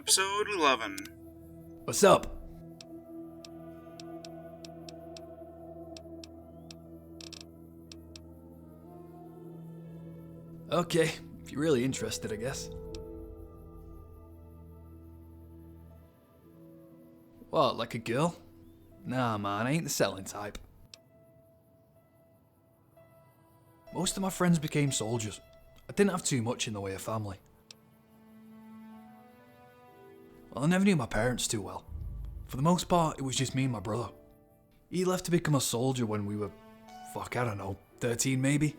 Episode 11. What's up? Okay, if you're really interested, I guess. What, like a girl? Nah, man, I ain't the selling type. Most of my friends became soldiers. I didn't have too much in the way of family. Well, I never knew my parents too well. For the most part, it was just me and my brother. He left to become a soldier when we were, I don't know, 13 maybe?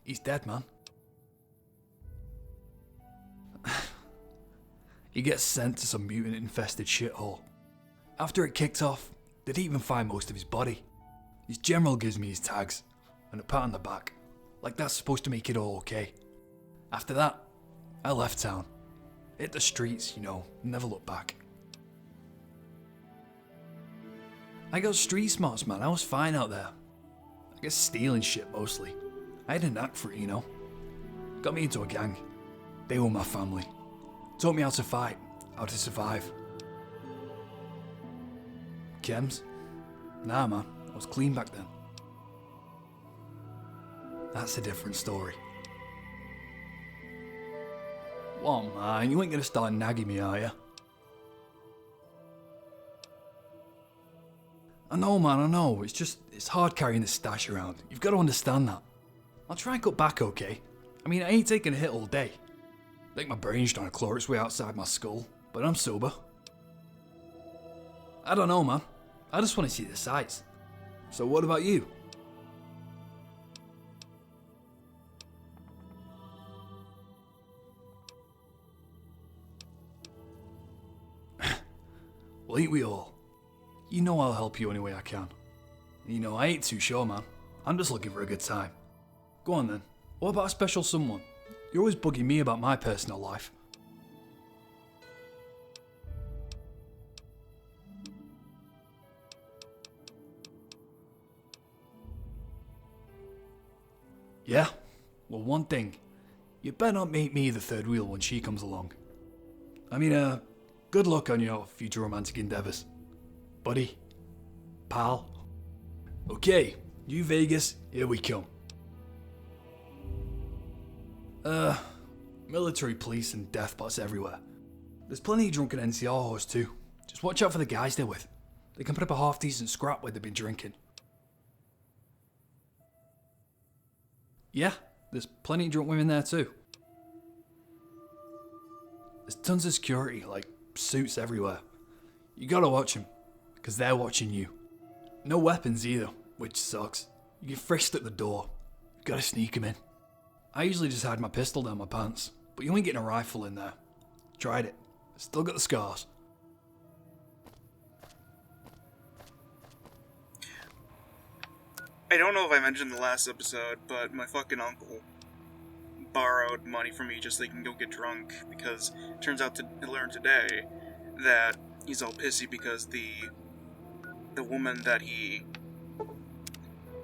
He's dead, man. He gets sent to some mutant-infested shithole. After it kicked off, they didn't even find most of his body. His general gives me his tags, and a pat on the back, like that's supposed to make it all okay. After that, I left town. Hit the streets, never looked back. I got street smarts, man, I was fine out there. I guess stealing shit mostly. I had a knack for it, Got me into a gang. They were my family. Taught me how to fight, how to survive. Chems? Nah, man, I was clean back then. That's a different story. What, man? You ain't gonna start nagging me, are you? I know, man, I know. It's hard carrying this stash around. You've got to understand that. I'll try and cut back, okay? I mean, I ain't taking a hit all day. I think my brain's trying to claw its way outside my skull, but I'm sober. I don't know, man. I just want to see the sights. So what about you? Well, ain't we all? You know I'll help you any way I can. I ain't too sure, man. I'm just looking for a good time. Go on then. What about a special someone? You're always bugging me about my personal life. Yeah? Well, one thing. You better not make me the third wheel when she comes along. I mean, good luck on your future romantic endeavours. Buddy. Pal. Okay, New Vegas, here we come. Military police and death bots everywhere. There's plenty of drunken NCRs too. Just watch out for the guys they're with. They can put up a half-decent scrap where they've been drinking. Yeah, there's plenty of drunk women there too. There's tons of security, like suits everywhere. You gotta watch them, because they're watching you. No weapons either, which sucks. You get frisked at the door. You gotta sneak them in. I usually just hide my pistol down my pants, but you ain't getting a rifle in there. Tried it. Still got the scars. I don't know if I mentioned in the last episode, but my fucking uncle borrowed money from me just so he can go get drunk, because it turns out to learn today that he's all pissy because the woman that he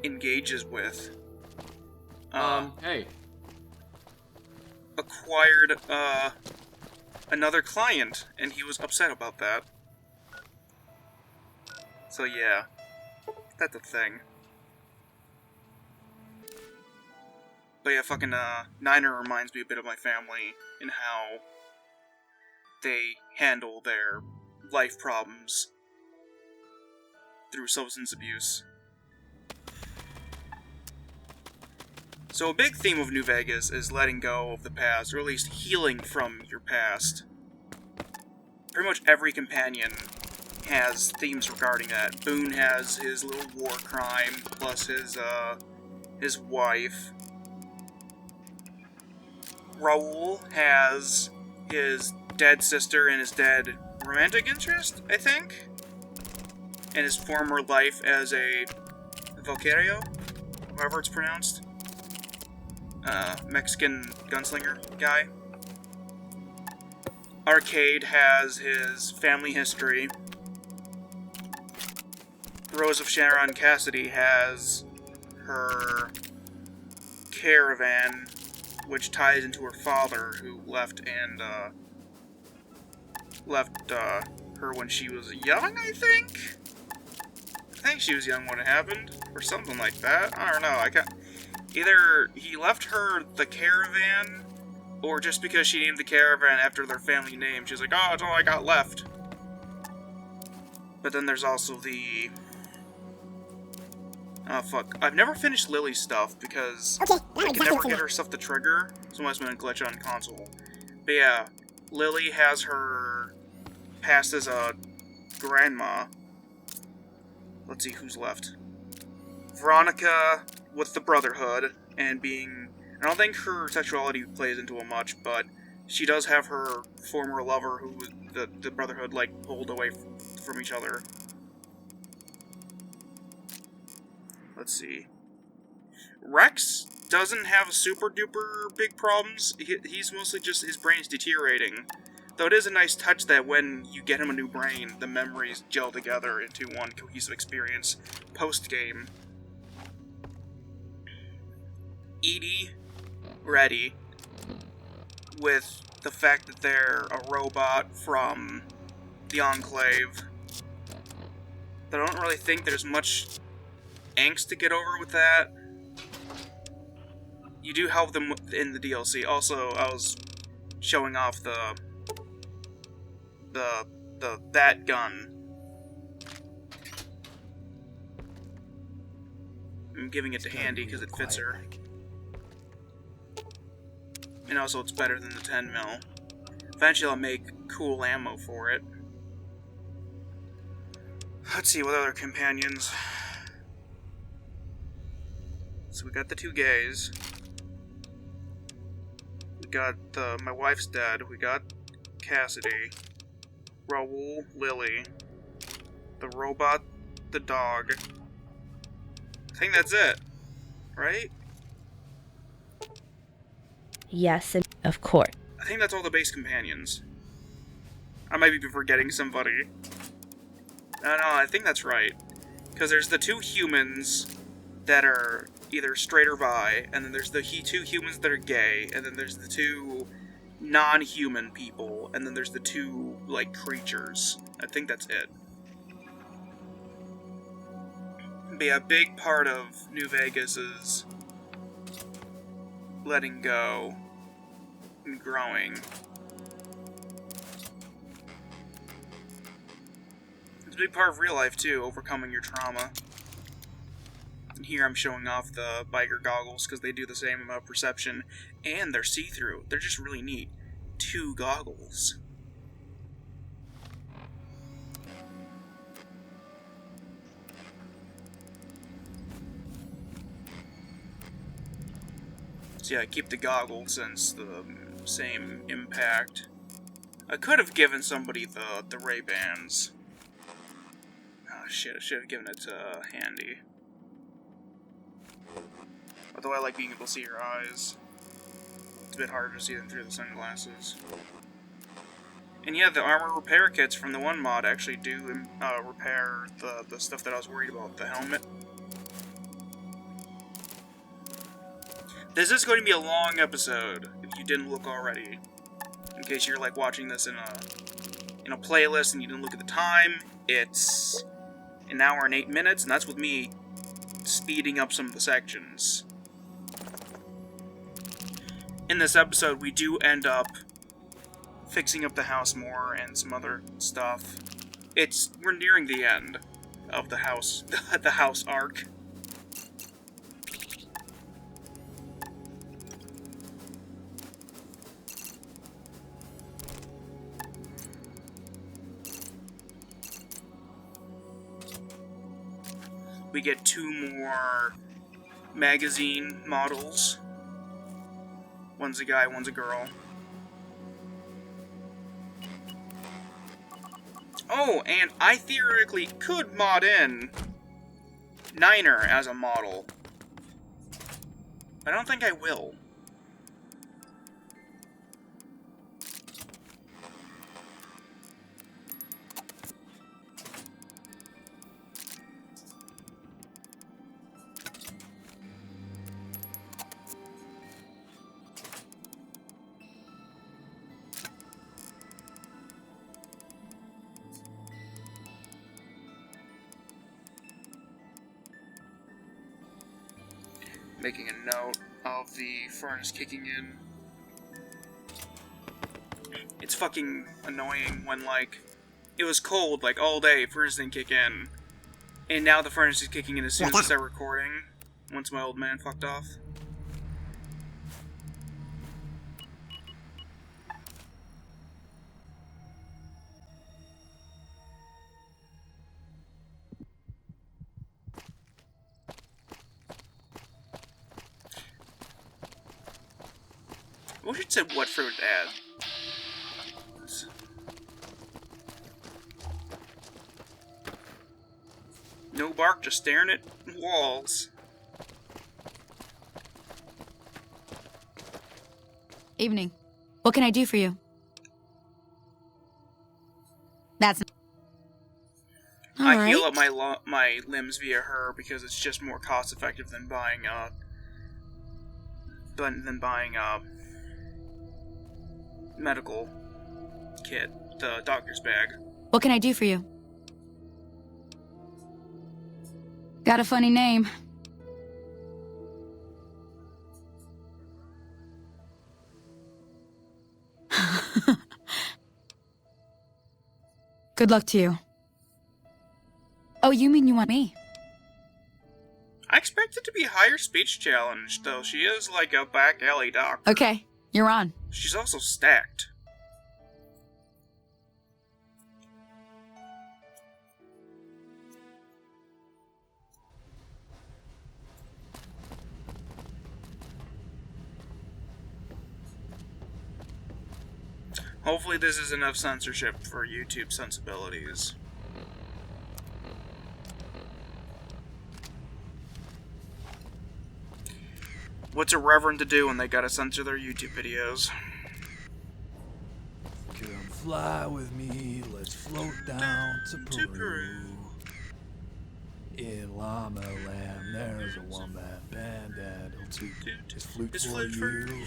engages with hey. acquired another client, and he was upset about that. So yeah, that's a thing. But yeah, fucking Niner reminds me a bit of my family and how they handle their life problems through substance abuse. So a big theme of New Vegas is letting go of the past, or at least healing from your past. Pretty much every companion has themes regarding that. Boone has his little war crime, plus his wife. Raoul has his dead sister and his dead romantic interest, I think? And his former life as a Valkyrio, however it's pronounced. Mexican gunslinger guy. Arcade has his family history. Rose of Sharon Cassidy has her caravan which ties into her father, who left her when she was young, I think? I think she was young when it happened, or something like that. I don't know, either he left her the caravan, or just because she named the caravan after their family name, she's like, oh, it's all I got left. But then there's also the... Oh, fuck. I've never finished Lily's stuff, because I can never get her stuff to trigger, so it must have been a glitch on console. But yeah, Lily has her passed as a grandma. Let's see who's left. Veronica with the Brotherhood, and being... I don't think her sexuality plays into it much, but she does have her former lover who the Brotherhood, like, pulled away from each other. Let's see. Rex doesn't have super duper big problems. He's mostly just his brain's deteriorating. Though it is a nice touch that when you get him a new brain, the memories gel together into one cohesive experience post-game. Edie, ready, with the fact that they're a robot from the Enclave. But I don't really think there's much angst to get over with that. You do help them in the DLC. Also, I was showing off that gun. I'm giving it to Handy because it fits her. And also it's better than the 10mm. Eventually I'll make cool ammo for it. Let's see what other companions. So we got the two gays. We got my wife's dad. We got Cassidy. Raoul, Lily. The robot, the dog. I think that's it. Right? Yes, of course. I think that's all the base companions. I might be forgetting somebody. No, I think that's right. Because there's the two humans that are either straight or bi, and then there's the two humans that are gay, and then there's the two non-human people, and then there's the two, like, creatures. I think that's it. But yeah, a big part of New Vegas is letting go and growing. It's a big part of real life, too, overcoming your trauma. And here I'm showing off the biker goggles, because they do the same amount of perception, and they're see-through. They're just really neat. 2 goggles. So yeah, I keep the goggles since the same impact. I could have given somebody the Ray-Bans. Oh shit, I should have given it to Handy. Although I like being able to see her eyes. It's a bit harder to see them through the sunglasses. And yeah, the armor repair kits from the one mod actually do repair the stuff that I was worried about, the helmet. This is going to be a long episode, if you didn't look already. In case you're like watching this in a playlist and you didn't look at the time, it's 1 hour and 8 minutes, and that's with me speeding up some of the sections. In this episode, we do end up fixing up the house more and some other stuff. We're nearing the end of the house, the house arc. We get 2 more magazine models. One's a guy, one's a girl. Oh, and I theoretically could mod in Niner as a model. I don't think I will. Making a note of the furnace kicking in. It's fucking annoying when, like, it was cold, like, all day, furnace didn't kick in. And now the furnace is kicking in as soon as I start recording, once my old man fucked off. I wish it said what fruit to add. No bark, just staring at walls. Evening. What can I do for you? That's I heal up my limbs via her because it's just more cost effective than buying medical kit, the doctor's bag. What can I do for you? Got a funny name. Good luck to you. Oh, you mean you want me? I expect it to be a higher speech challenge, though. She is like a back alley doctor. Okay, you're on. She's also stacked. Hopefully this is enough censorship for YouTube sensibilities. What's a reverend to do when they gotta censor their YouTube videos? Come fly with me, let's float down to Peru. In Llama Land, there's a one-man band that'll toot his flute for you.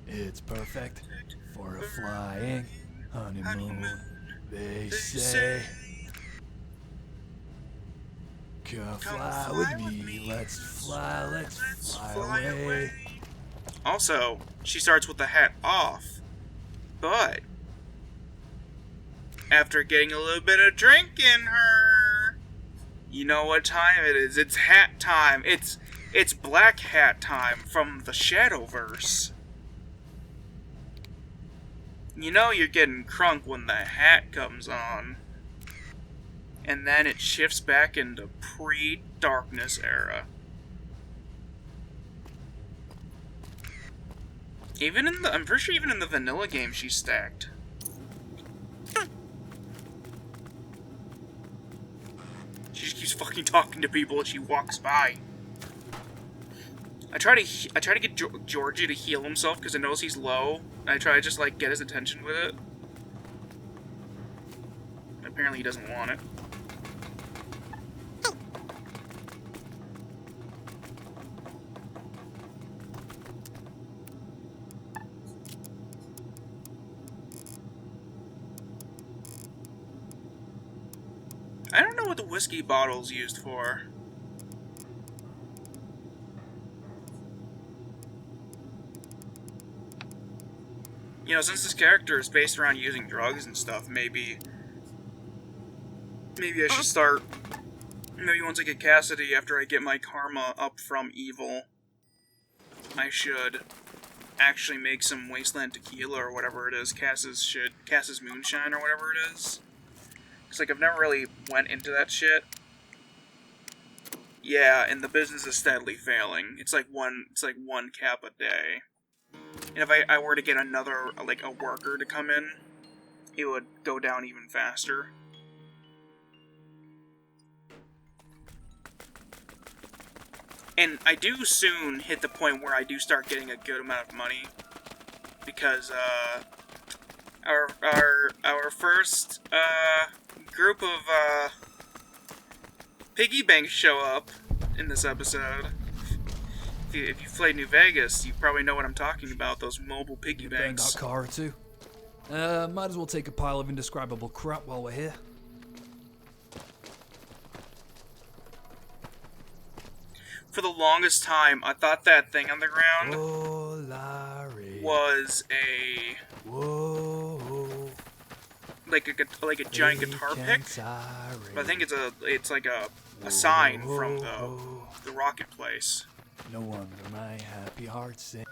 It's perfect for a flying honeymoon, they say. Come fly with me, let's fly away. Also, she starts with the hat off, but after getting a little bit of drink in her, you know what time it is. It's hat time. It's black hat time from the Shadowverse. You know you're getting crunk when the hat comes on. And then it shifts back into pre-darkness era. I'm pretty sure even in the vanilla game she's stacked. She just keeps fucking talking to people as she walks by. I try to get Georgie to heal himself because I knows he's low. And I try to just like get his attention with it. Apparently he doesn't want it. I don't know what the whiskey bottle's used for. You know, since this character is based around using drugs and stuff, maybe I should start. Maybe once I get Cassidy, after I get my karma up from evil, I should actually make some Wasteland Tequila or whatever it is, Cass's Moonshine or whatever it is. Cause like I've never really went into that shit. Yeah, and the business is steadily failing. It's like one cap a day. And if I were to get another, like, a worker to come in, it would go down even faster. And I do soon hit the point where I do start getting a good amount of money. Because, our first, group of, piggy banks show up in this episode. If you played New Vegas, you probably know what I'm talking about, those mobile piggy banks. Bang that car or two. Might as well take a pile of indescribable crap while we're here. For the longest time, I thought that thing on the ground Oh, Larry. was a like a giant guitar pick. But I think it's like a sign from the rocket place. No wonder my happy heart sings.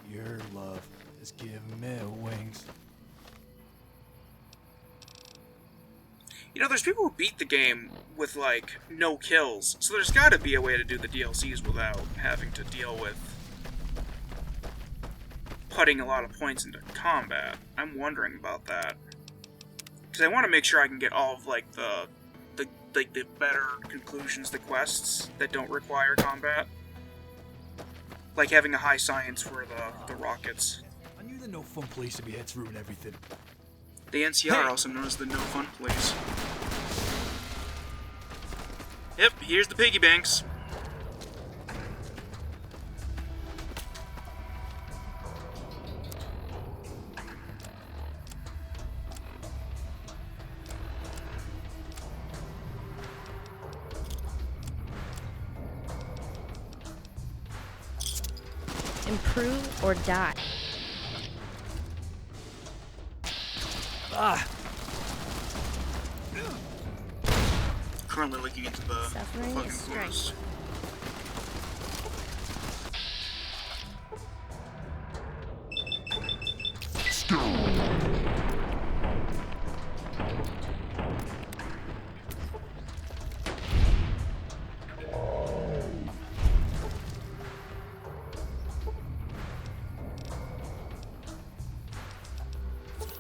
Your love has given me wings. You know, there's people who beat the game with, like, no kills, so there's gotta be a way to do the DLCs without having to deal with putting a lot of points into combat. I'm wondering about that. Because I want to make sure I can get all of, like, the better conclusions to quests that don't require combat. Like having a high science for the rockets. I knew the no fun place would be heads ruin everything. The NCR, also known as the No Fun Police. Yep, here's the piggy banks. Improve or die. Ah! Currently looking into the Suffering fucking is strength. forest.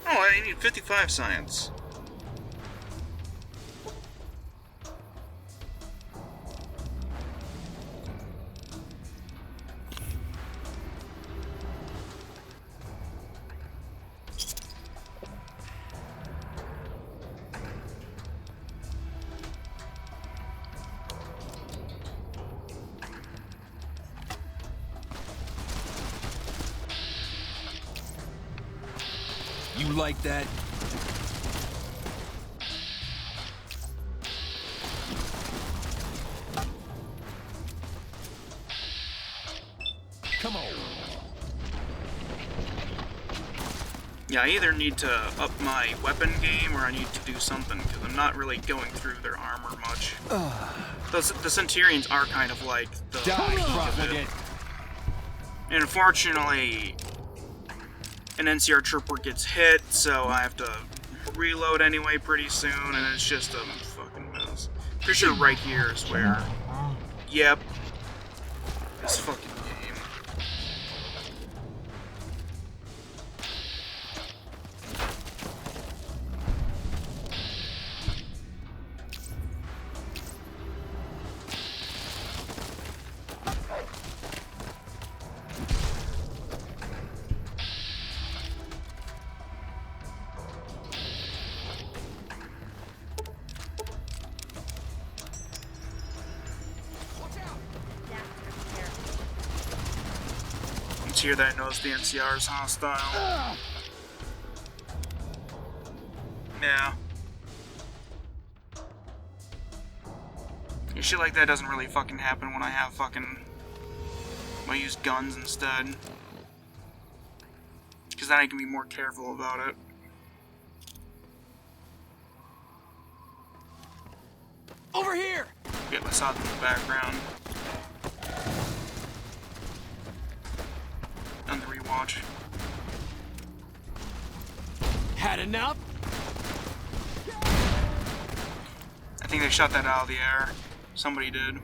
Oh, I need 55 science. You like that? Come on. Yeah, I either need to up my weapon game or I need to do something, because I'm not really going through their armor much. The Centurions are kind of like the Die, and unfortunately, an NCR trooper gets hit, so I have to reload anyway pretty soon, and it's just a fucking mess. Pretty sure right here is where... Yep. This fucking game. It's here that I knows the NCR is hostile. Yeah. Shit like that doesn't really fucking happen when I have fucking... when I use guns instead. Because then I can be more careful about it. Over here! Get myself in the background. On the rewatch. Had enough? I think they shot that out of the air. Somebody did.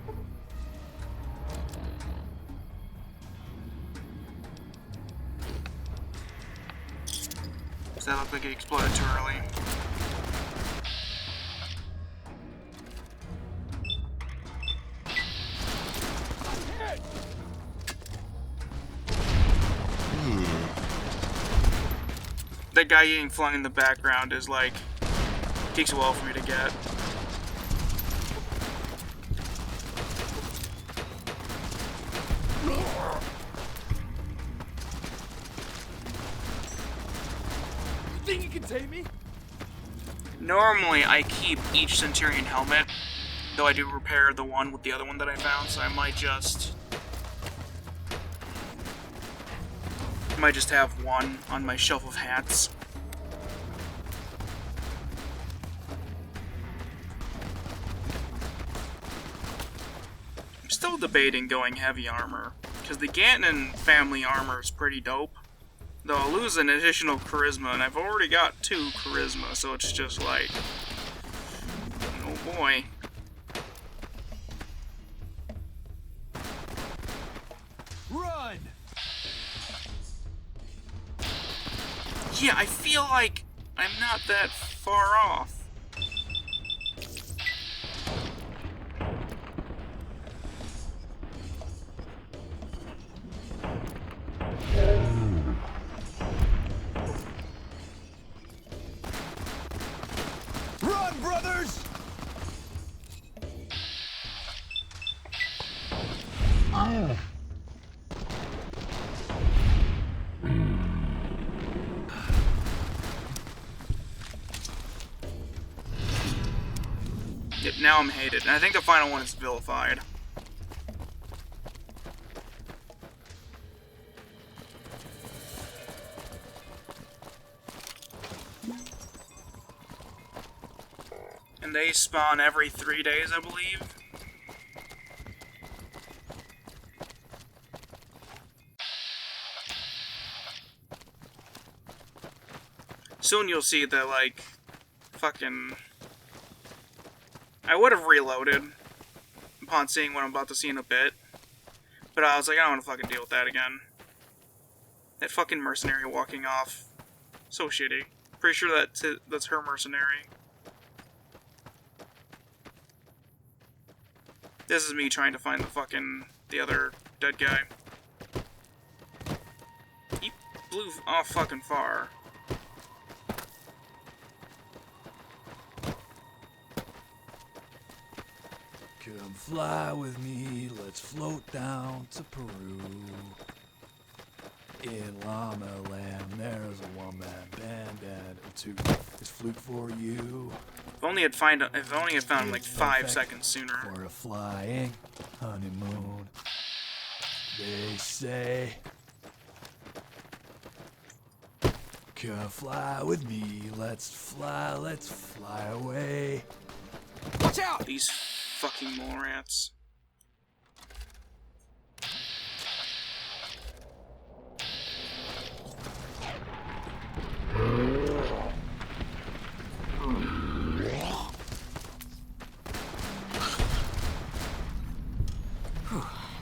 Does that look like it exploded too early? That guy getting flung in the background is like, takes a while for me to get. You think you take me? Normally, I keep each Centurion helmet, though I do repair the one with the other one that I found, so I might just have one on my shelf of hats. I'm still debating going heavy armor, because the Ganton family armor is pretty dope. Though I'll lose an additional charisma, and I've already got 2 charisma, so it's just like, oh boy. Run! Yeah, I feel like I'm not that far off. Run, brothers! Yep, now I'm hated, and I think the final one is vilified. And they spawn every 3 days, I believe. Soon you'll see that, like, fucking... I would have reloaded upon seeing what I'm about to see in a bit. But I was like, I don't want to fucking deal with that again. That fucking mercenary walking off. So shitty. Pretty sure that's her mercenary. This is me trying to find the other dead guy. He blew off fucking far. Come fly with me, let's float down to Peru. In Llama Land, there's a one-man band and a two is flute for you. If only I'd found him like 5 seconds sooner. For a flying honeymoon, they say. Come fly with me, let's fly away. Watch out! These fucking mole rats.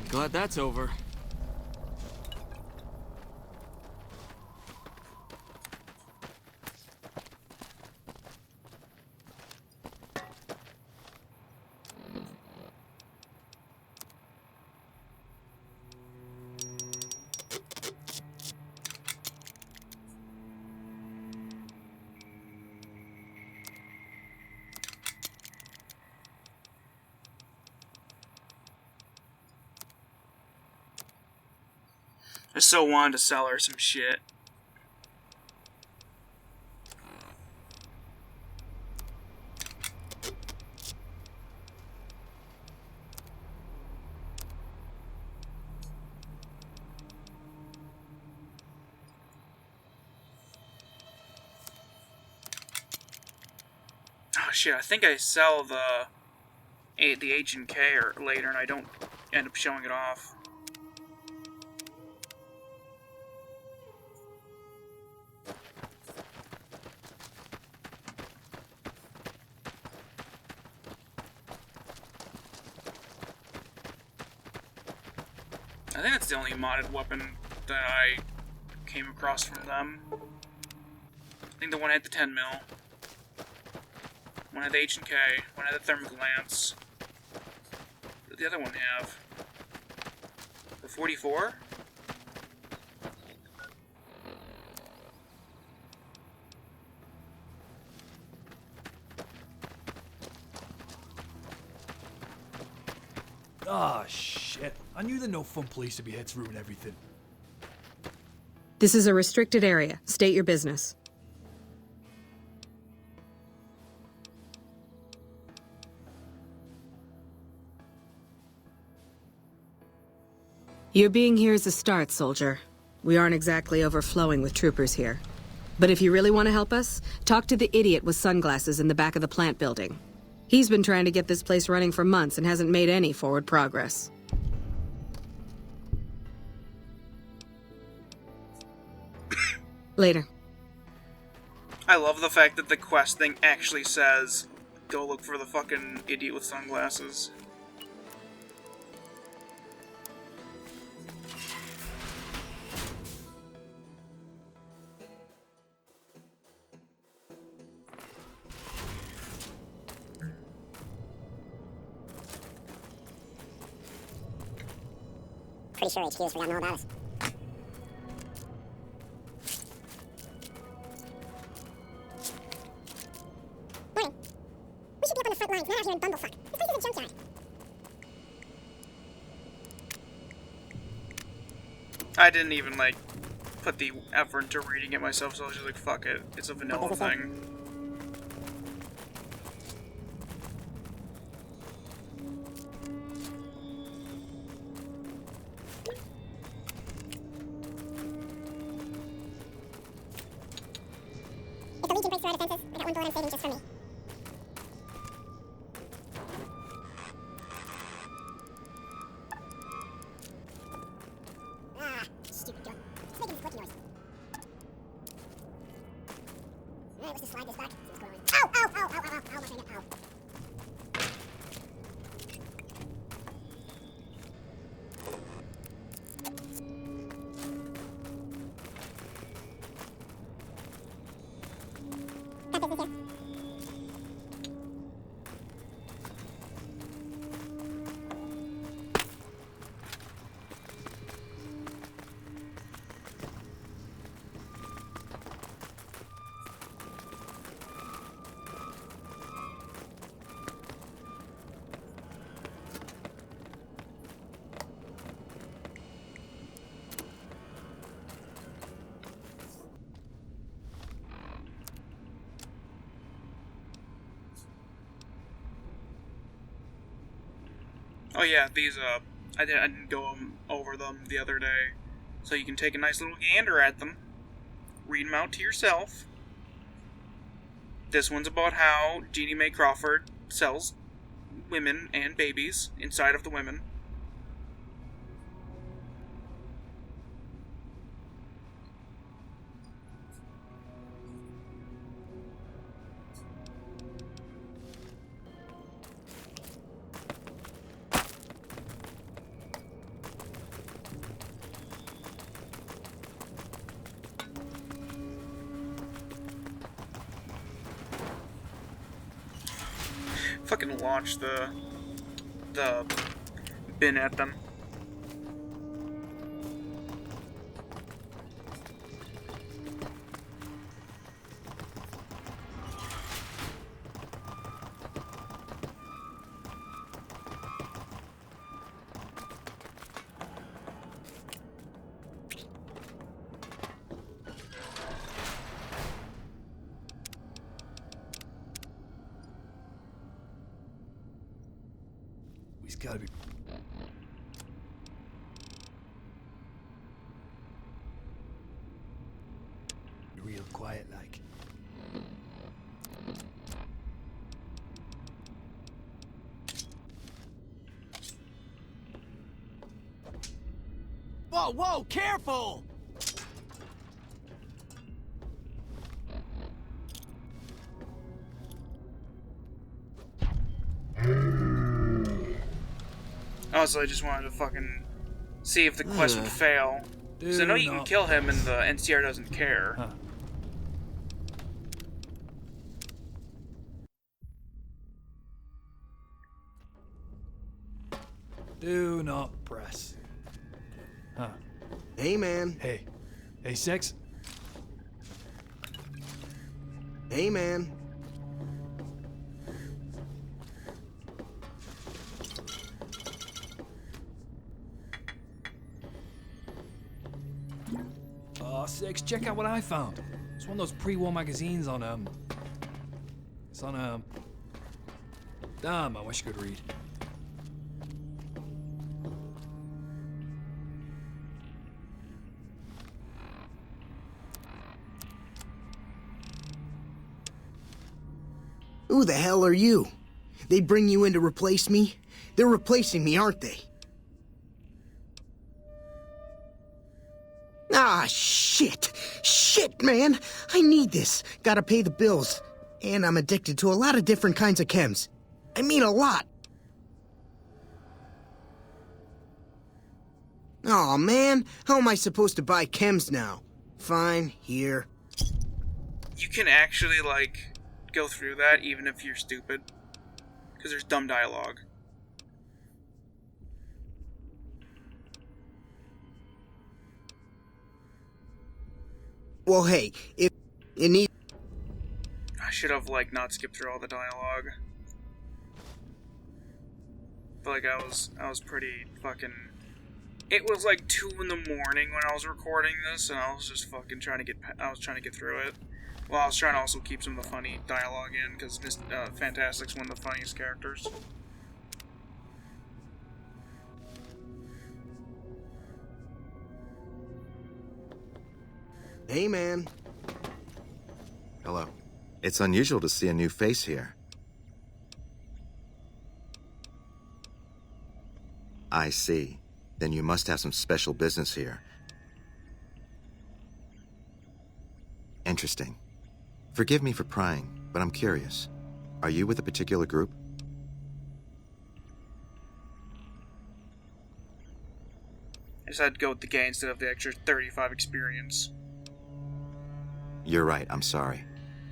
Glad that's over. I so wanted to sell her some shit. Oh shit, I think I sell the H and K or later and I don't end up showing it off. I think that's the only modded weapon that I came across from them. I think the one had the 10 mil. One had the H and K. One had the thermal lance. What did the other one have? The 44? Ah, shit. I knew the no fun place to be heads ruin everything. This is a restricted area. State your business. Your being here is a start, soldier. We aren't exactly overflowing with troopers here. But if you really want to help us, talk to the idiot with sunglasses in the back of the plant building. He's been trying to get this place running for months and hasn't made any forward progress. Later. I love the fact that the quest thing actually says, go look for the fucking idiot with sunglasses. Pretty sure HQ's forgotten all about us. Morning. We should be up on the front lines, not out here in Bumblefuck. This place is a junkyard. I didn't even, like, put the effort into reading it myself, so I was just like, fuck it. It's a vanilla thing. If the Legion breaks through our defenses, I got one bullet I'm saving just for me. Ah, stupid gun. It's making this clicky noise. Alright, let's just slide this back. See what's going on. Ow! Ow! Ow! Ow! Ow! Ow! Ow! My finger! Ow! Got business here. Oh yeah, these, I didn't go over them the other day. So you can take a nice little gander at them. Read them out to yourself. This one's about how Jeannie Mae Crawford sells women and babies inside of the women. Fucking launch the bin at them. He's gotta be. Real quiet, like. Whoa, whoa, careful! Also, I just wanted to fucking see if the quest would fail. So I know you can kill him and the NCR doesn't care. Huh. Do not press. Huh. Hey, man. Hey. Hey, Six? Hey, man. Oh, Six, check out what I found. It's one of those pre-war magazines on, It's on, Damn, I wish I could read. Who the hell are you? They bring you in to replace me? They're replacing me, aren't they? Ah, shit. Shit, man. I need this. Gotta pay the bills. And I'm addicted to a lot of different kinds of chems. I mean a lot. Aw, man. How am I supposed to buy chems now? Fine, here. You can actually, like, go through that even if you're stupid. Because there's dumb dialogue. Well, hey, if it needs... I should have, like, not skipped through all the dialogue. But, like, I was pretty fucking... It was like 2 in the morning when I was recording this, and I was just fucking trying to get through it. Well, I was trying to also keep some of the funny dialogue in, because Fantastic's one of the funniest characters. Hey, man. Hello. It's unusual to see a new face here. I see. Then you must have some special business here. Interesting. Forgive me for prying, but I'm curious. Are you with a particular group? I decided to go with the gay instead of the extra 35 experience. You're right, I'm sorry.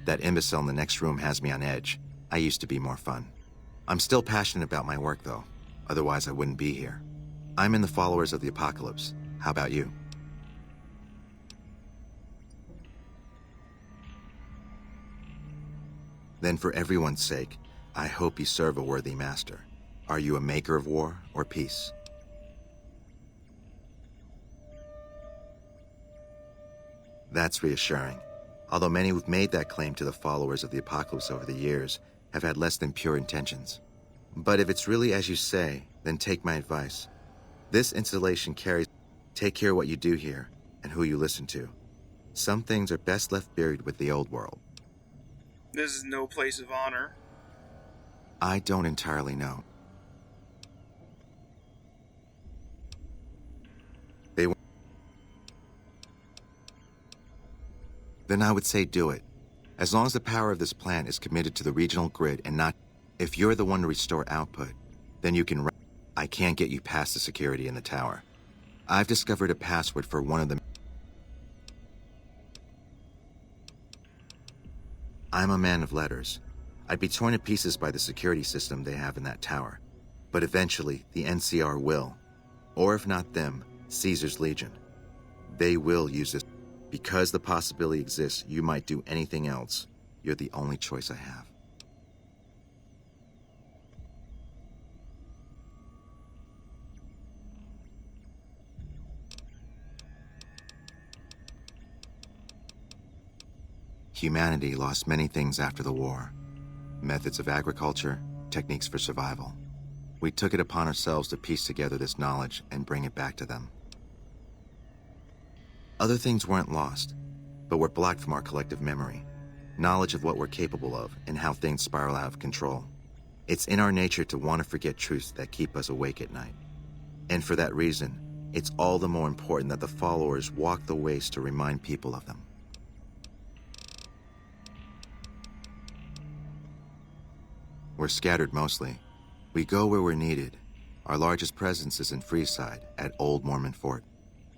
That imbecile in the next room has me on edge. I used to be more fun. I'm still passionate about my work, though. Otherwise, I wouldn't be here. I'm in the Followers of the Apocalypse. How about you? Then for everyone's sake, I hope you serve a worthy master. Are you a maker of war or peace? That's reassuring. Although many who've made that claim to the Followers of the Apocalypse over the years have had less than pure intentions. But if it's really as you say, then take my advice. This installation carries... Take care what you do here, and who you listen to. Some things are best left buried with the old world. This is no place of honor. I don't entirely know. Then I would say do it. As long as the power of this plant is committed to the regional grid and not... If you're the one to restore output, then you can... I can't get you past the security in the tower. I've discovered a password for one of them. I'm a man of letters. I'd be torn to pieces by the security system they have in that tower. But eventually, the NCR will. Or if not them, Caesar's Legion. They will use this. Because the possibility exists you might do anything else, you're the only choice I have. Humanity lost many things after the war. Methods of agriculture, techniques for survival. We took it upon ourselves to piece together this knowledge and bring it back to them. Other things weren't lost, but were blocked from our collective memory. Knowledge of what we're capable of and how things spiral out of control. It's in our nature to want to forget truths that keep us awake at night. And for that reason, it's all the more important that the followers walk the ways to remind people of them. We're scattered mostly. We go where we're needed. Our largest presence is in Freeside, at Old Mormon Fort.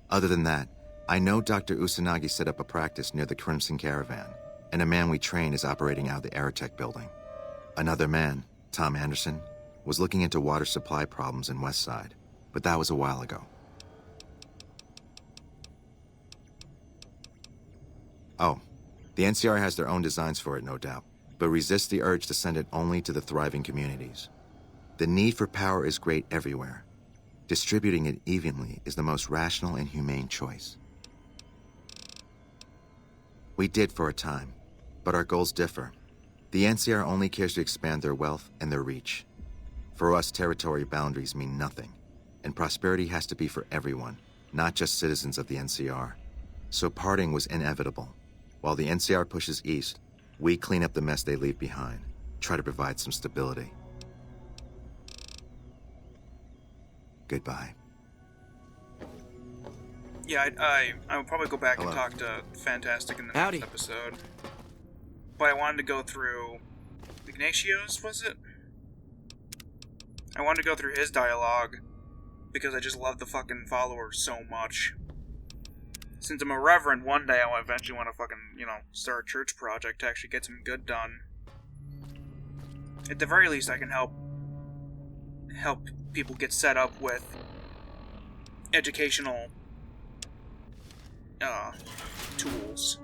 Other than that, I know Dr. Usanagi set up a practice near the Crimson Caravan, and a man we train is operating out of the Aerotech building. Another man, Tom Anderson, was looking into water supply problems in Westside, but that was a while ago. Oh, the NCR has their own designs for it, no doubt, but resist the urge to send it only to the thriving communities. The need for power is great everywhere. Distributing it evenly is the most rational and humane choice. We did for a time, but our goals differ. The NCR only cares to expand their wealth and their reach. For us, territory boundaries mean nothing, and prosperity has to be for everyone, not just citizens of the NCR. So parting was inevitable. While the NCR pushes east, we clean up the mess they leave behind. try to provide some stability. Goodbye. Yeah, I would probably go back Hello. and talk to Fantastic in the Howdy. next episode. But I wanted to go through Ignatio's, was it? I wanted to go through his dialogue because I just love the fucking followers so much. Since I'm a reverend, one day I'll eventually want to fucking, start a church project to actually get some good done. At the very least, I can help people get set up with educational tools.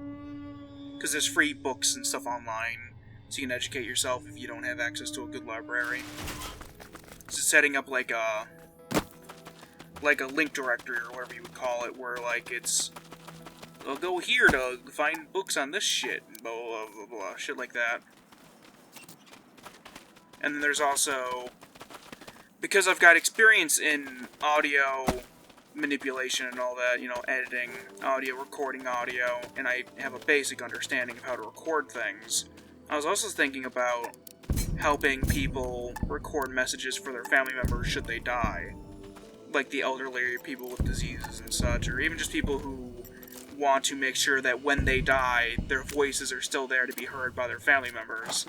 Because there's free books and stuff online, so you can educate yourself if you don't have access to a good library. So setting up like a link directory or whatever you would call it, where like it's, I'll go here to find books on this shit, blah blah blah blah, shit like that. And then there's also, because I've got experience in audio manipulation and all that, editing audio, recording audio, and I have a basic understanding of how to record things. I was also thinking about helping people record messages for their family members should they die. Like the elderly, people with diseases and such, or even just people who want to make sure that when they die, their voices are still there to be heard by their family members.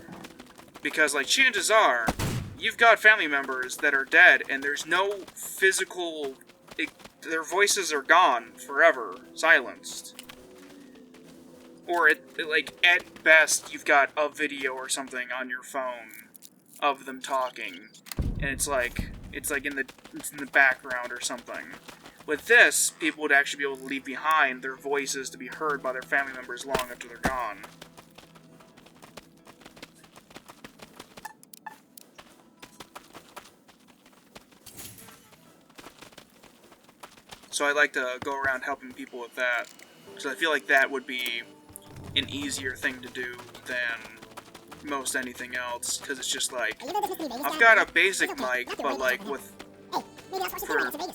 Because, like, chances are, you've got family members that are dead, and there's no physical... their voices are gone forever, silenced. Or, at best, you've got a video or something on your phone of them talking, and it's in the background or something. With this, people would actually be able to leave behind their voices to be heard by their family members long after they're gone. So I like to go around helping people with that. So I feel like that would be an easier thing to do than most anything else, because it's just like, I've got a basic mic, but like with for $300,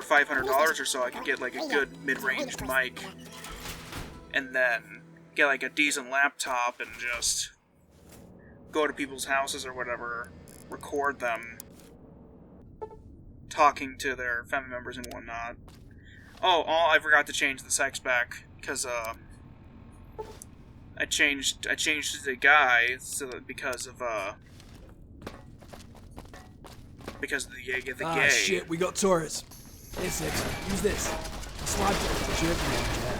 $500 or so, I could get like a good mid-range mic, and then get like a decent laptop and just go to people's houses or whatever, record them talking to their family members and whatnot. Oh, I forgot to change the sex back, because I changed to the guy so that because of the gay. Shit, we got turrets. Hey, Six, use this. Slide the jerk around there.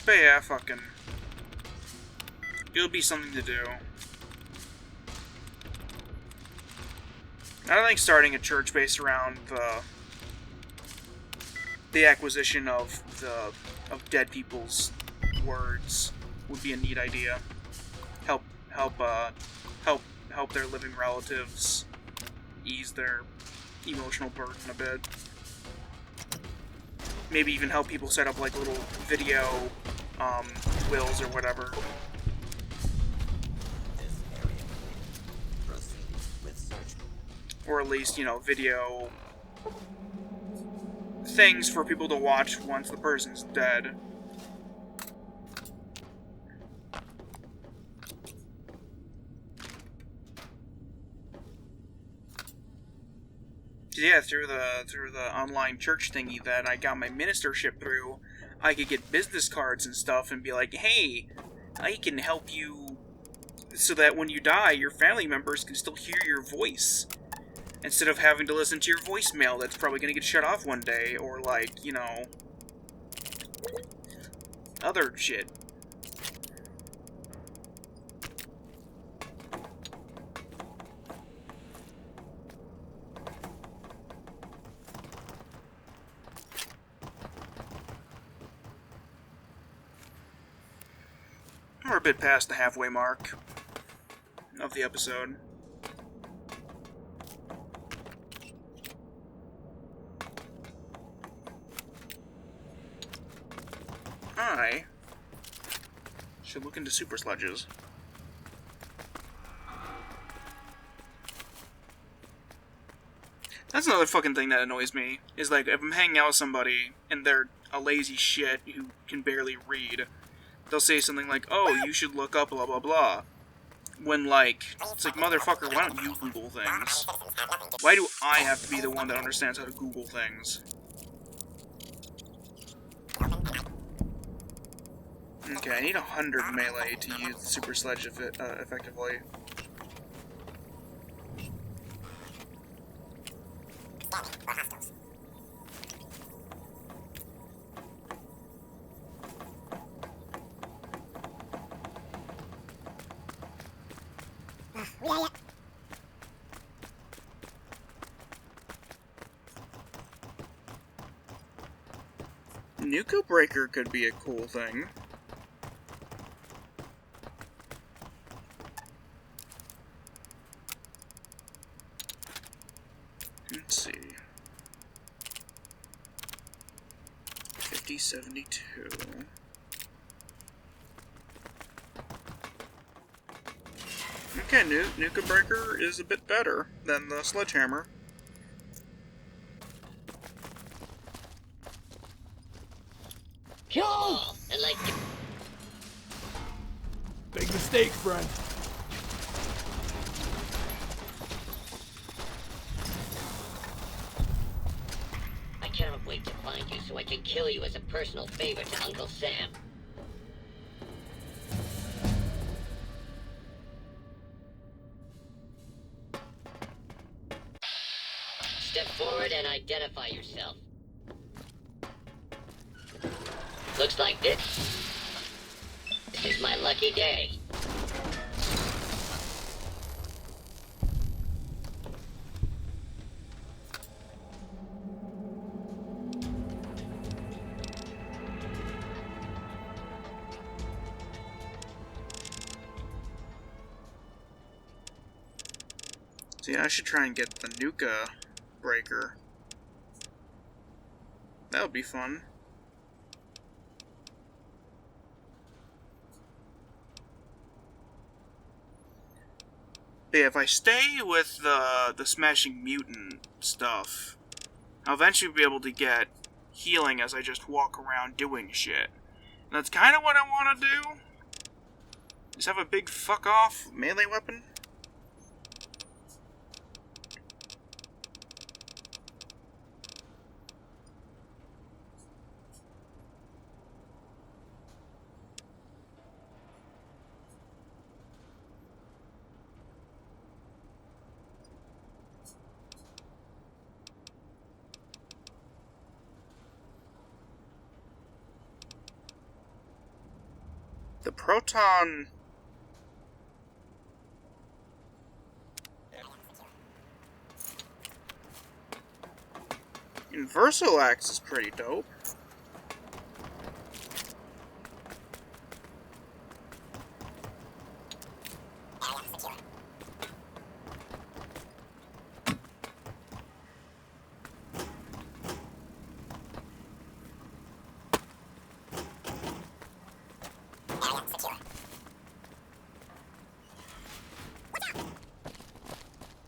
But yeah, fucking, it'll be something to do. I don't think starting a church based around the acquisition of dead people's words would be a neat idea. Help their living relatives ease their emotional burden a bit. Maybe even help people set up like little video wills or whatever. Or at least, video things for people to watch once the person's dead. Yeah, through the online church thingy that I got my ministership through, I could get business cards and stuff and be like, hey, I can help you so that when you die, your family members can still hear your voice. Instead of having to listen to your voicemail that's probably going to get shut off one day, or like, other shit. We're a bit past the halfway mark of the episode. I should look into super sludges. That's another fucking thing that annoys me, is like, if I'm hanging out with somebody, and they're a lazy shit who can barely read, they'll say something like, oh, you should look up blah blah blah. When, like, it's like, motherfucker, why don't you Google things? Why do I have to be the one that understands how to Google things? Okay, I need 100 melee to use the Super Sledge effectively. Nuka Breaker could be a cool thing. Let's see. 5072. Okay, Nuka Breaker is a bit better than the Sledgehammer. Big mistake, friend. I cannot wait to find you so I can kill you as a personal favor to Uncle Sam. Step forward and identify yourself. Looks like this is my lucky day. So yeah, I should try and get the Nuka Breaker. That would be fun. But yeah, if I stay with the Smashing Mutant stuff, I'll eventually be able to get healing as I just walk around doing shit. And that's kind of what I want to do. Just have a big fuck-off melee weapon. The Proton... Universal Axe is pretty dope.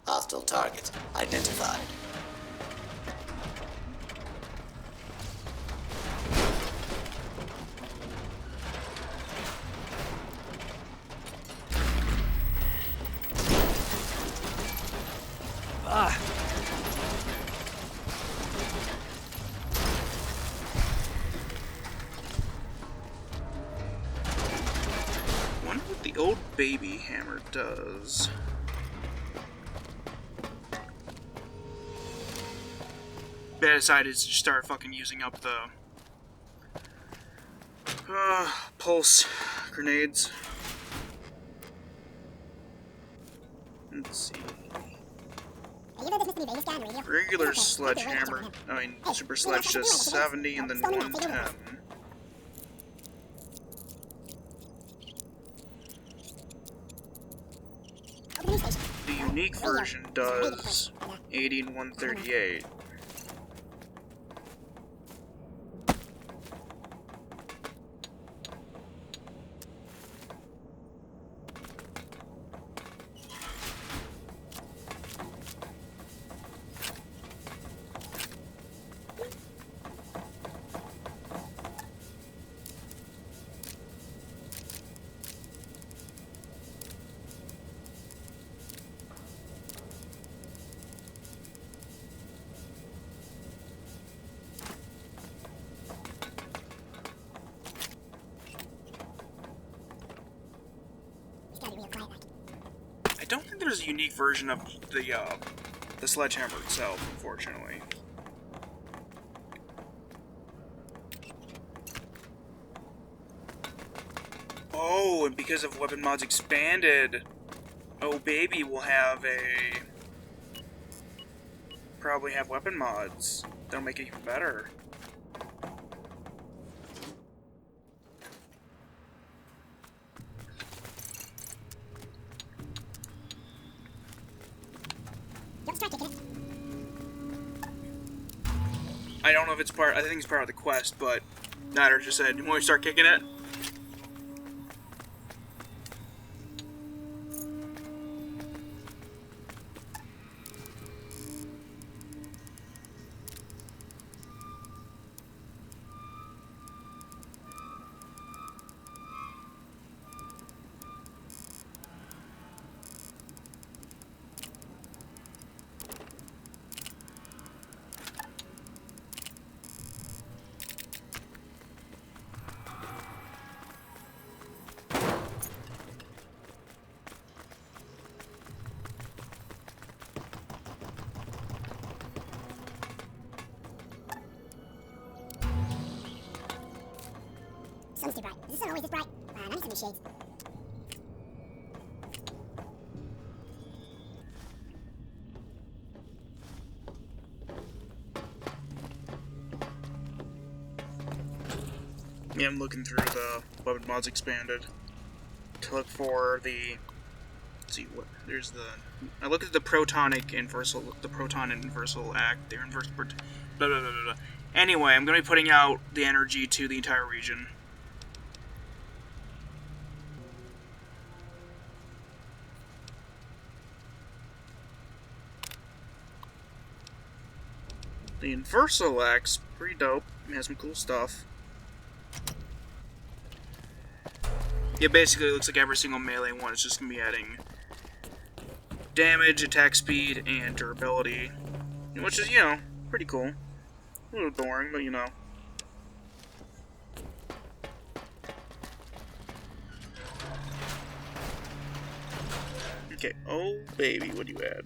Hostile target identified. Wonder what the old baby hammer does. I decided to start fucking using up the pulse grenades. Let's see. Regular sledgehammer, super sledge does 70 and then 110. The unique version does 80 and 138. unique version of the sledgehammer itself, unfortunately. Oh, and because of Weapon Mods Expanded, oh baby, we'll have probably have weapon mods. That'll make it even better. I don't know if it's part. I think it's part of the quest, but Nader just said, "You want to start kicking it?" Sun's too bright. Is the sun always this bright? Man, I need some new shades. Yeah, I'm looking through the Weapon Mods Expanded to look for the. Let's see what there's the. I look at the protonic inversal, the proton inversal act. Their inverse. Blah, blah, blah, blah, blah. Anyway, I'm gonna be putting out the energy to the entire region. The inversal act's pretty dope. It has some cool stuff. Yeah, basically it looks like every single melee one is just going to be adding damage, attack speed, and durability. Which is, you know, pretty cool. A little boring, but you know. Okay, oh baby, what do you add?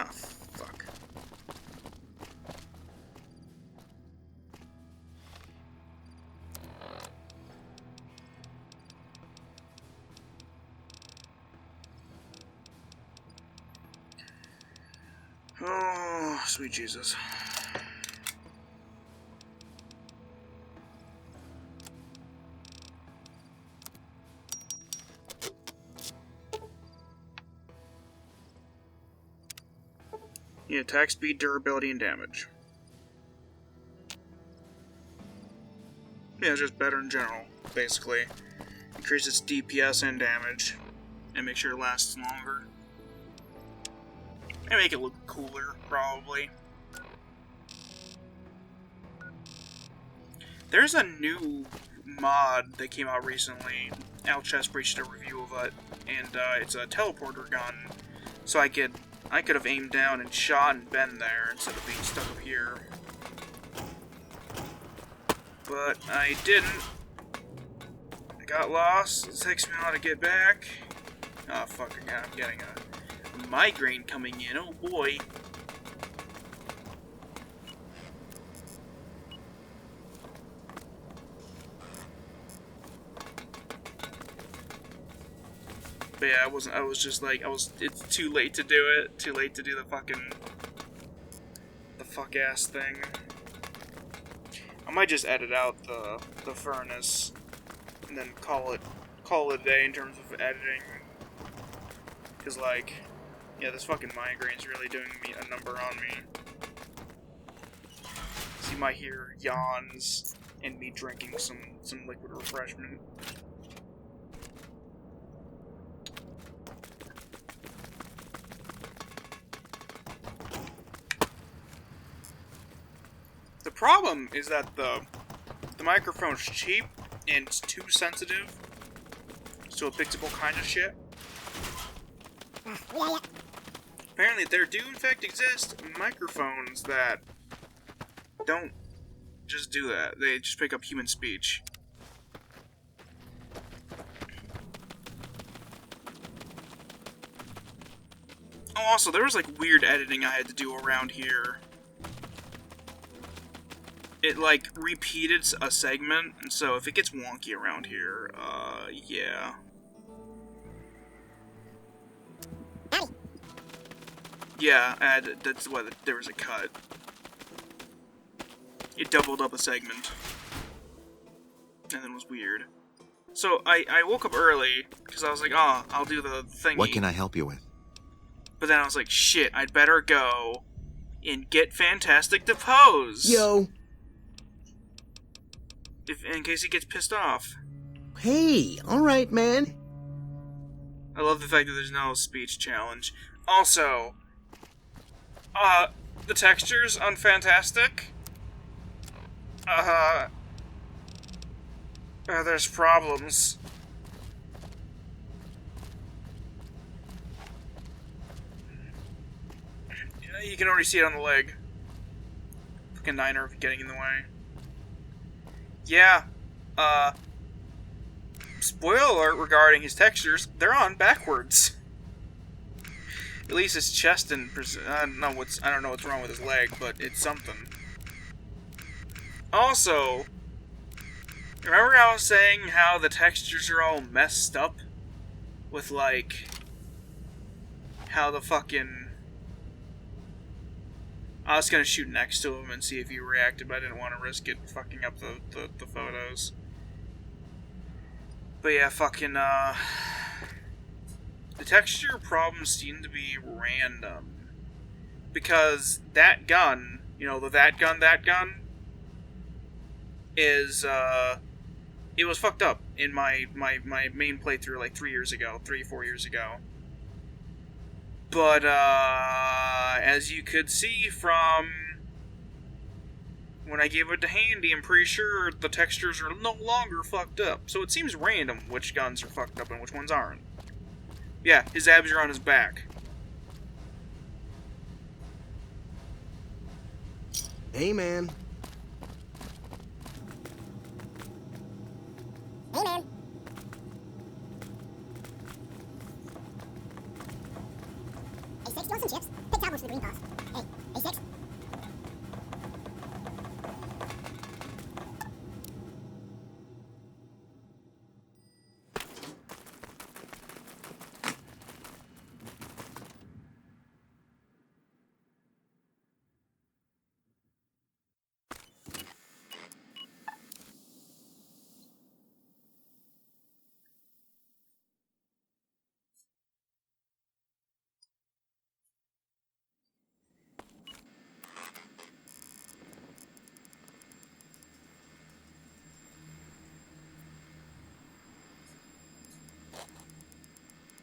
Ah, fuck. Oh, sweet Jesus. Yeah, attack speed, durability, and damage. Yeah, it's just better in general, basically. Increases DPS and damage, and make sure it lasts longer. And make it look cooler, probably. There's a new mod that came out recently. Al Chess did a review of it, and it's a teleporter gun. So I could have aimed down and shot and been there instead of being stuck up here. But I didn't. I got lost. It takes me a while to get back. Oh, fuck, again, I'm getting a migraine coming in. Oh, boy. But yeah, it's too late to do it. Too late to do the fuck-ass thing. I might just edit out the furnace and then call it a day in terms of editing. Cause like, yeah, this fucking migraine's really doing me a number on me. So you might hear yawns and me drinking some liquid refreshment. The problem is that the microphone's cheap and it's too sensitive, so it picks up all kind of shit. Apparently, there do in fact exist microphones that don't just do that. They just pick up human speech. Oh, also, there was, like, weird editing I had to do around here. It, like, repeated a segment, and so if it gets wonky around here, yeah. Yeah, that's why there was a cut. It doubled up a segment. And then it was weird. So, I woke up early, because I was like, oh, I'll do the thingy. What can I help you with? But then I was like, shit, I'd better go and get Fantastic to pose. Yo. In case he gets pissed off. Hey, alright, man. I love the fact that there's no speech challenge. Also, the textures on Fantastic, there's problems. You can already see it on the leg. Fucking Niner getting in the way. Yeah, spoiler alert regarding his textures, they're on backwards. At least his chest and I don't know what's wrong with his leg, but it's something. Also, remember how I was saying how the textures are all messed up with, like, how the fucking... I was gonna shoot next to him and see if he reacted, but I didn't want to risk it fucking up the photos. But yeah, fucking, the texture problems seem to be random. Because that gun, you know, that gun, is, it was fucked up in my main playthrough like 3 or 4 years ago. But, as you could see from when I gave it to Handy, I'm pretty sure the textures are no longer fucked up. So it seems random which guns are fucked up and which ones aren't. Yeah, his abs are on his back. Hey, man. Hey, man. A6, you want some chips? Pick tacos for the green paws. Hey, A6.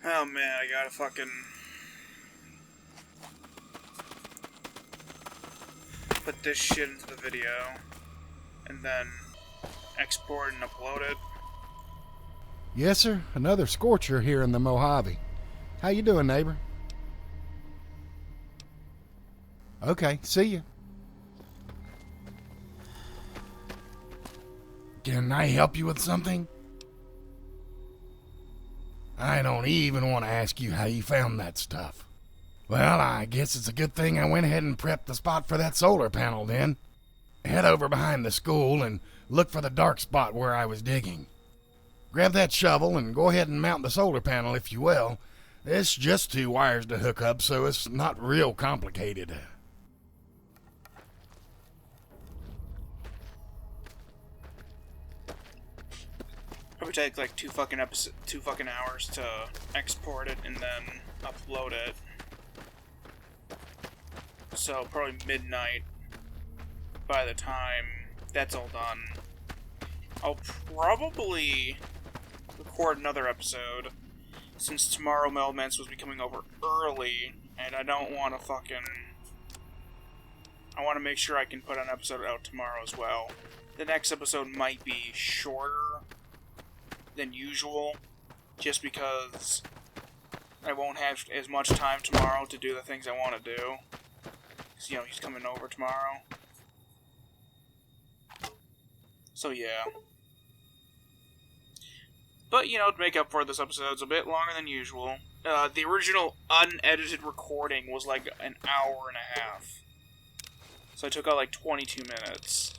Oh man, I gotta fucking put this shit into the video and then export and upload it. Yes, sir. Another scorcher here in the Mojave. How you doing, neighbor? Okay, see you. Can I help you with something? I don't even want to ask you how you found that stuff. Well, I guess it's a good thing I went ahead and prepped the spot for that solar panel then. Head over behind the school and look for the dark spot where I was digging. Grab that shovel and go ahead and mount the solar panel if you will. It's just 2 wires to hook up, so it's not real complicated. Probably take like 2 fucking hours to export it and then upload it. So probably midnight by the time that's all done. I'll probably record another episode since tomorrow Mailman's supposed to be coming over early and I don't want to I want to make sure I can put an episode out tomorrow as well. The next episode might be shorter than usual, just because I won't have as much time tomorrow to do the things I want to do. Because, you know, he's coming over tomorrow. So, yeah. But, you know, to make up for this episode's a bit longer than usual. The original unedited recording was like an hour and a half. So I took out like 22 minutes.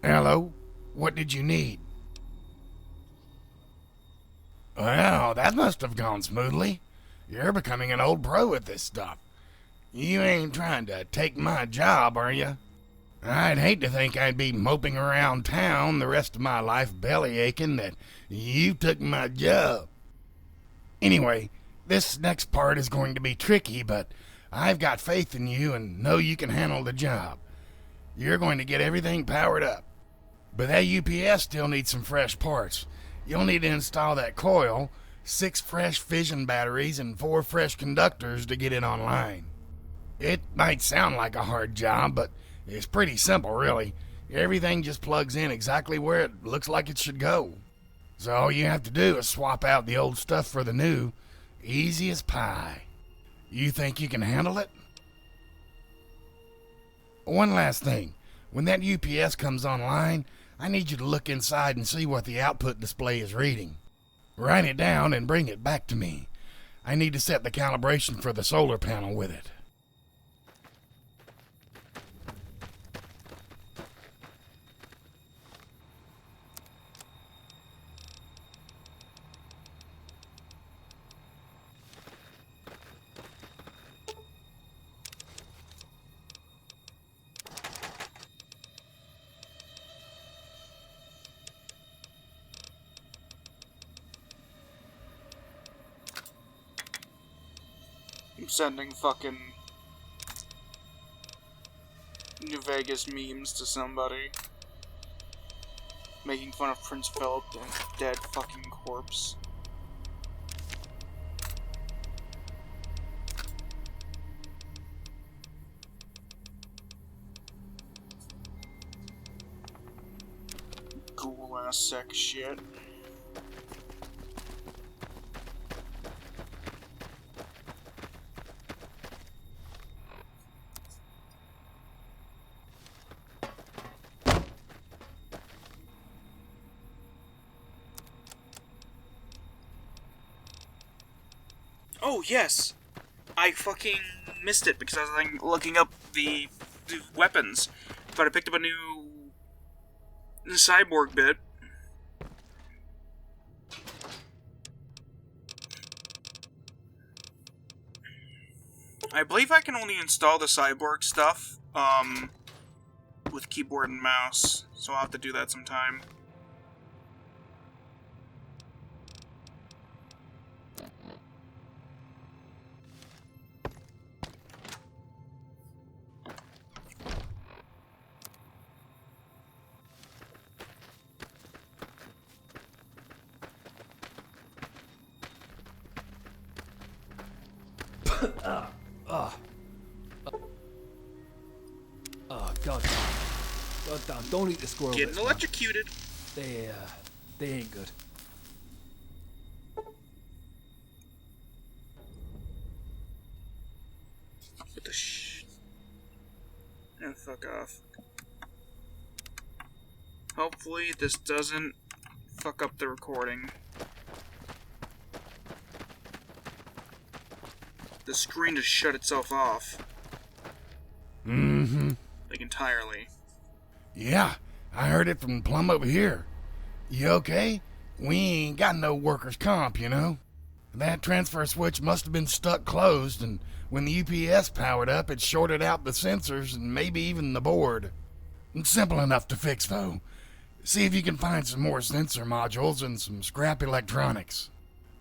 Hello? What did you need? Well, that must have gone smoothly. You're becoming an old pro at this stuff. You ain't trying to take my job, are you? I'd hate to think I'd be moping around town the rest of my life belly aching that you took my job. Anyway, this next part is going to be tricky, but I've got faith in you and know you can handle the job. You're going to get everything powered up. But that UPS still needs some fresh parts. You'll need to install that coil, 6 fresh fission batteries, and 4 fresh conductors to get it online. It might sound like a hard job, but it's pretty simple, really. Everything just plugs in exactly where it looks like it should go. So all you have to do is swap out the old stuff for the new. Easy as pie. You think you can handle it? One last thing. When that UPS comes online, I need you to look inside and see what the output display is reading. Write it down and bring it back to me. I need to set the calibration for the solar panel with it. I'm sending fucking New Vegas memes to somebody. Making fun of Prince Philip, the dead fucking corpse. Cool ass sack of shit. Oh, yes! I fucking missed it because I was like, looking up the weapons. But I picked up a new cyborg bit. I believe I can only install the cyborg stuff with keyboard and mouse, so I'll have to do that sometime. Oh, God damn, don't eat the squirrel Getting bits, man. electrocuted. They ain't good. What the oh, fuck off. Hopefully this doesn't fuck up the recording. The screen just shut itself off. Mm-hmm. Like, entirely. Yeah, I heard it from plumb over here. You okay? We ain't got no workers' comp, you know? That transfer switch must have been stuck closed, and when the UPS powered up, it shorted out the sensors and maybe even the board. It's simple enough to fix, though. See if you can find some more sensor modules and some scrap electronics.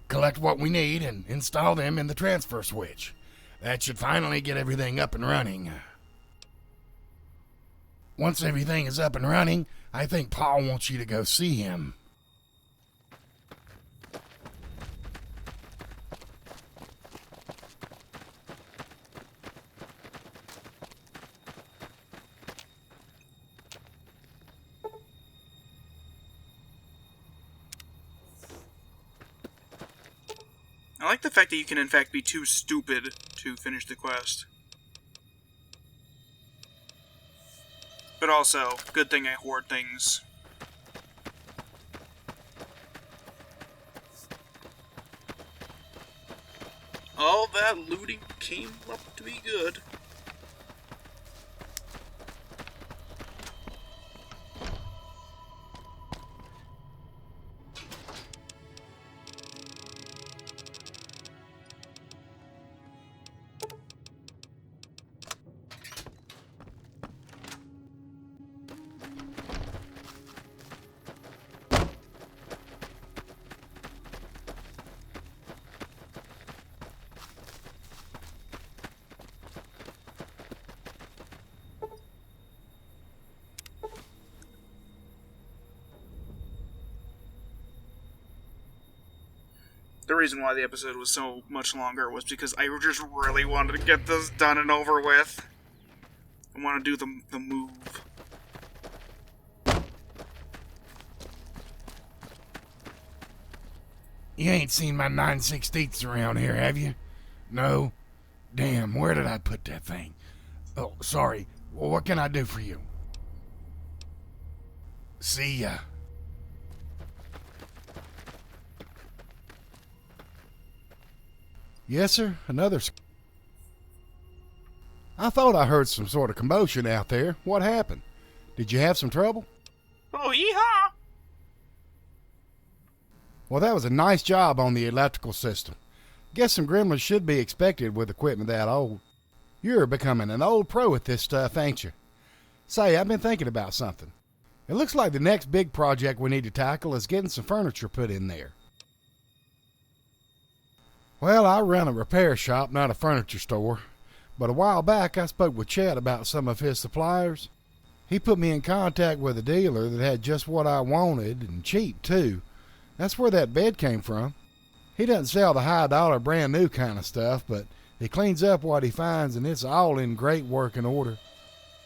Collect what we need and install them in the transfer switch. That should finally get everything up and running. Once everything is up and running, I think Paul wants you to go see him. I like the fact that you can in fact be too stupid to finish the quest. But also, good thing I hoard things. All that looting came up to be good. The reason why the episode was so much longer was because I just really wanted to get this done and over with. I want to do the move. You ain't seen my 9/16 around here, have you? No? Damn, where did I put that thing? Oh, sorry. Well, what can I do for you? See ya. Yes, sir. Another... I thought I heard some sort of commotion out there. What happened? Did you have some trouble? Oh, yeehaw! Well, that was a nice job on the electrical system. Guess some gremlins should be expected with equipment that old. You're becoming an old pro at this stuff, ain't you? Say, I've been thinking about something. It looks like the next big project we need to tackle is getting some furniture put in there. Well, I run a repair shop, not a furniture store. But a while back, I spoke with Chet about some of his suppliers. He put me in contact with a dealer that had just what I wanted, and cheap, too. That's where that bed came from. He doesn't sell the high-dollar, brand-new kind of stuff, but he cleans up what he finds, and it's all in great working order.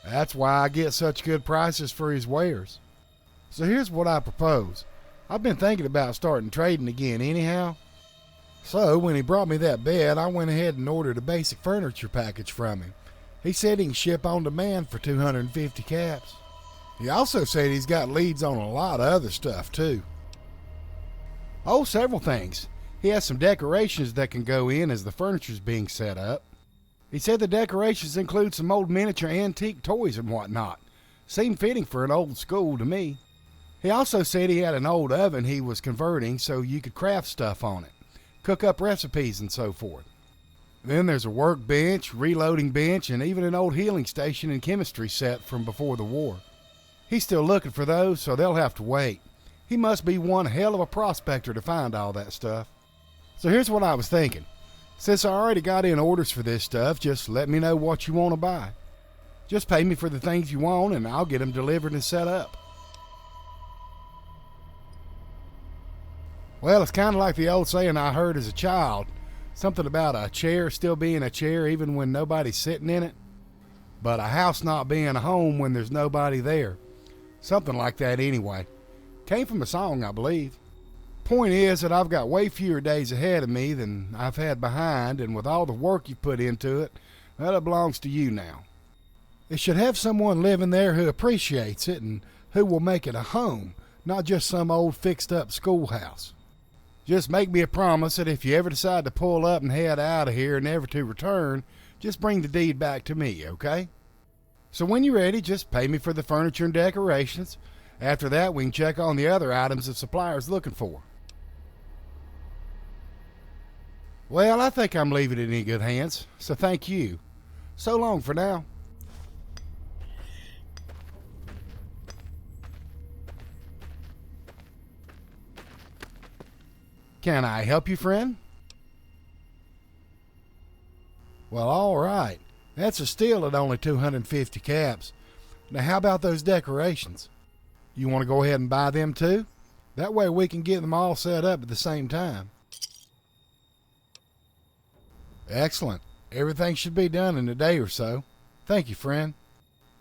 That's why I get such good prices for his wares. So here's what I propose. I've been thinking about starting trading again anyhow. So when he brought me that bed, I went ahead and ordered a basic furniture package from him. He said he can ship on demand for 250 caps. He also said he's got leads on a lot of other stuff too. Oh, several things. He has some decorations that can go in as the furniture's being set up. He said the decorations include some old miniature antique toys and whatnot. Seemed fitting for an old school to me. He also said he had an old oven he was converting so you could craft stuff on it. Cook up recipes and so forth. Then there's a workbench, reloading bench, and even an old healing station and chemistry set from before the war. He's still looking for those, so they'll have to wait. He must be one hell of a prospector to find all that stuff. So here's what I was thinking. Since I already got in orders for this stuff, just let me know what you want to buy. Just pay me for the things you want, and I'll get them delivered and set up. Well, it's kind of like the old saying I heard as a child. Something about a chair still being a chair even when nobody's sitting in it. But a house not being a home when there's nobody there. Something like that anyway. Came from a song, I believe. Point is that I've got way fewer days ahead of me than I've had behind, and with all the work you put into it, well, it belongs to you now. It should have someone living there who appreciates it and who will make it a home, not just some old fixed-up schoolhouse. Just make me a promise that if you ever decide to pull up and head out of here never to return, just bring the deed back to me, okay? So when you're ready, just pay me for the furniture and decorations. After that, we can check on the other items the supplier's looking for. Well, I think I'm leaving it in good hands, so thank you. So long for now. Can I help you, friend? Well, all right. That's a steal at only 250 caps. Now, how about those decorations? You want to go ahead and buy them too? That way we can get them all set up at the same time. Excellent. Everything should be done in a day or so. Thank you, friend.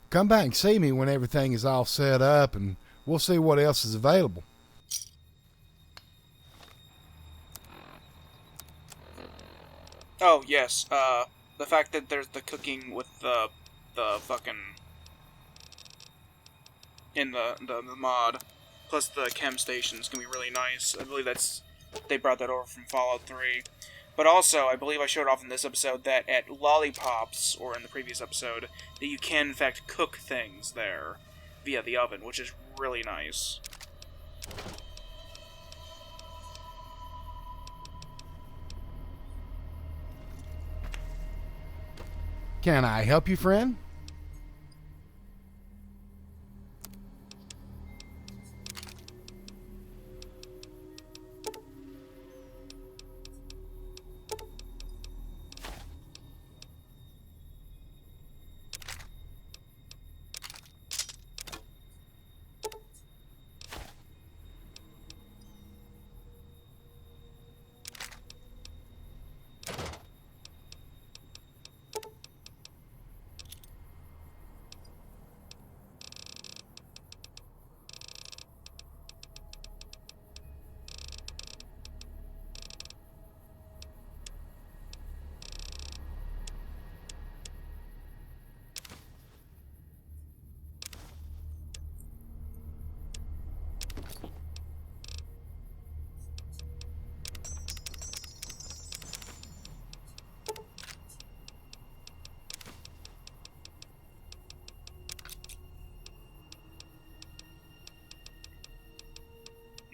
Come back and see me when everything is all set up, and we'll see what else is available. Oh, yes, the fact that there's the cooking with the fucking... in the mod, plus the chem stations can be really nice. I believe they brought that over from Fallout 3. But also, I believe I showed off in this episode that at Lollipops, or in the previous episode, that you can in fact cook things there via the oven, which is really nice. Can I help you, friend?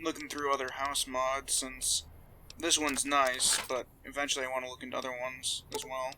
Looking through other house mods, since this one's nice, but eventually I want to look into other ones as well.